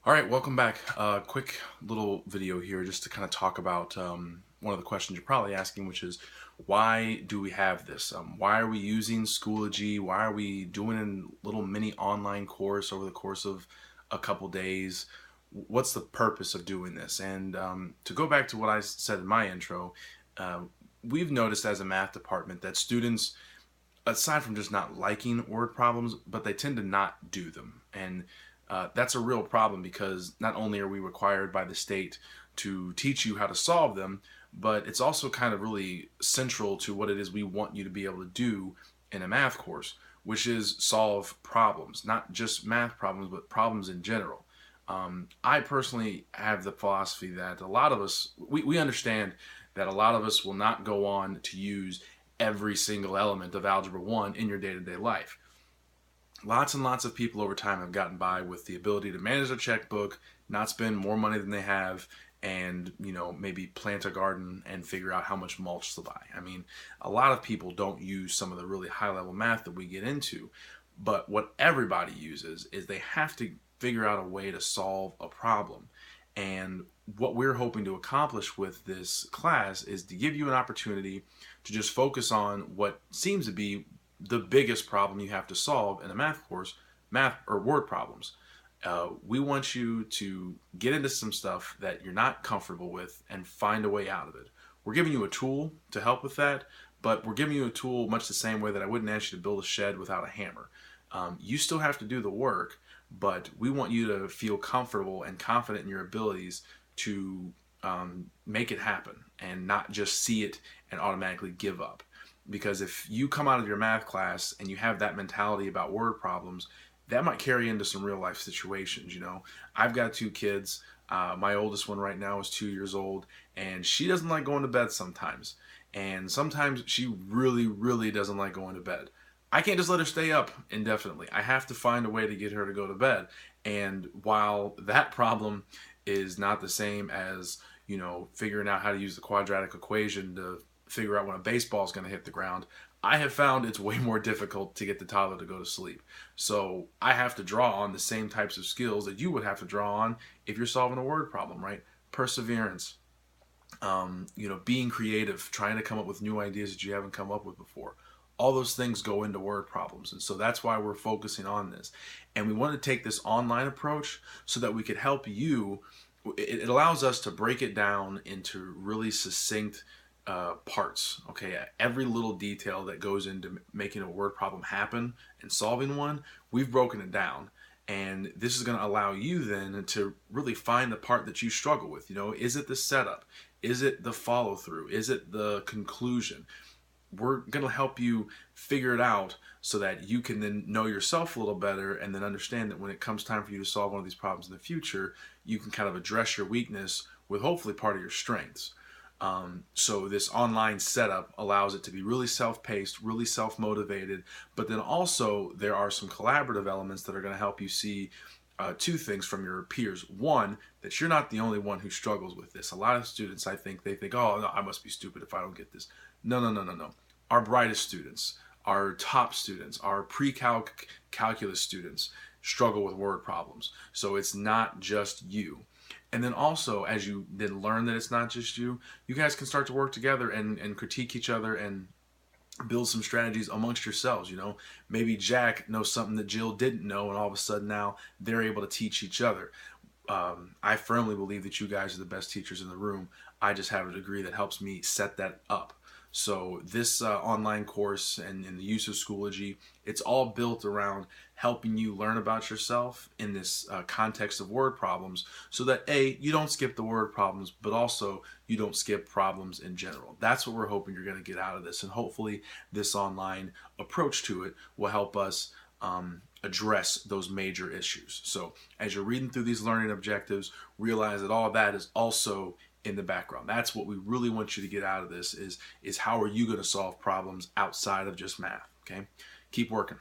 All right, welcome back. Quick little video here just to kind of talk about one of the questions you're probably asking, which is why do we have this? Why are we using Schoology? Why are we doing a little mini online course over the course of a couple days? What's the purpose of doing this? And to go back to what I said in my intro, uh, we've noticed as a math department that students, aside from just not liking word problems, but they tend to not do them. And that's a real problem because not only are we required by the state to teach you how to solve them, but it's also kind of really central to what it is we want you to be able to do in a math course, which is solve problems, not just math problems, but problems in general. I personally have the philosophy that a lot of us, we understand that a lot of us will not go on to use every single element of Algebra 1 in your day-to-day life. Lots and lots of people over time have gotten by with the ability to manage their checkbook, not spend more money than they have, and maybe plant a garden and figure out how much mulch to buy. I mean, a lot of people don't use some of the really high level math that we get into, but what everybody uses is they have to figure out a way to solve a problem. And what we're hoping to accomplish with this class is to give you an opportunity to just focus on what seems to be the biggest problem you have to solve in a math course, math or word problems. We want you to get into some stuff that you're not comfortable with and find a way out of it. We're giving you a tool to help with that, but we're giving you a tool much the same way that I wouldn't ask you to build a shed without a hammer. You still have to do the work, but we want you to feel comfortable and confident in your abilities to make it happen and not just see it and automatically give up. Because if you come out of your math class and you have that mentality about word problems, that might carry into some real life situations. I've got two kids. My oldest one right now is 2 years old, and she doesn't like going to bed sometimes. And sometimes she really, really doesn't like going to bed. I can't just let her stay up indefinitely. I have to find a way to get her to go to bed. And while that problem is not the same as, figuring out how to use the quadratic equation to figure out when a baseball is going to hit the ground, I have found it's way more difficult to get the toddler to go to sleep. So I have to draw on the same types of skills that you would have to draw on if you're solving a word problem, right? Perseverance, being creative, trying to come up with new ideas that you haven't come up with before. All those things go into word problems. And so that's why we're focusing on this. And we want to take this online approach so that we could help you. It allows us to break it down into really succinct parts. Okay, every little detail that goes into making a word problem happen and solving one, we've broken it down. And this is going to allow you then to really find the part that you struggle with. Is it the setup? Is it the follow through? Is it the conclusion? We're going to help you figure it out so that you can then know yourself a little better and then understand that when it comes time for you to solve one of these problems in the future, you can kind of address your weakness with hopefully part of your strengths. So this online setup allows it to be really self-paced, really self-motivated, but then also there are some collaborative elements that are going to help you see two things from your peers. One, that you're not the only one who struggles with this. A lot of students, I think, they think, oh, no, I must be stupid if I don't get this. No, no, no, no, no. Our brightest students, our top students, our pre-calculus students struggle with word problems. So it's not just you. And then also, as you then learn that it's not just you, you guys can start to work together and critique each other and build some strategies amongst yourselves. Maybe Jack knows something that Jill didn't know, and all of a sudden now they're able to teach each other. I firmly believe that you guys are the best teachers in the room. I just have a degree that helps me set that up. So this online course and the use of Schoology, it's all built around helping you learn about yourself in this context of word problems so that A, you don't skip the word problems, but also you don't skip problems in general. That's what we're hoping you're going to get out of this. And hopefully this online approach to it will help us address those major issues. So as you're reading through these learning objectives, realize that all of that is also in the background. That's what we really want you to get out of this is how are you going to solve problems outside of just math, okay? Keep working.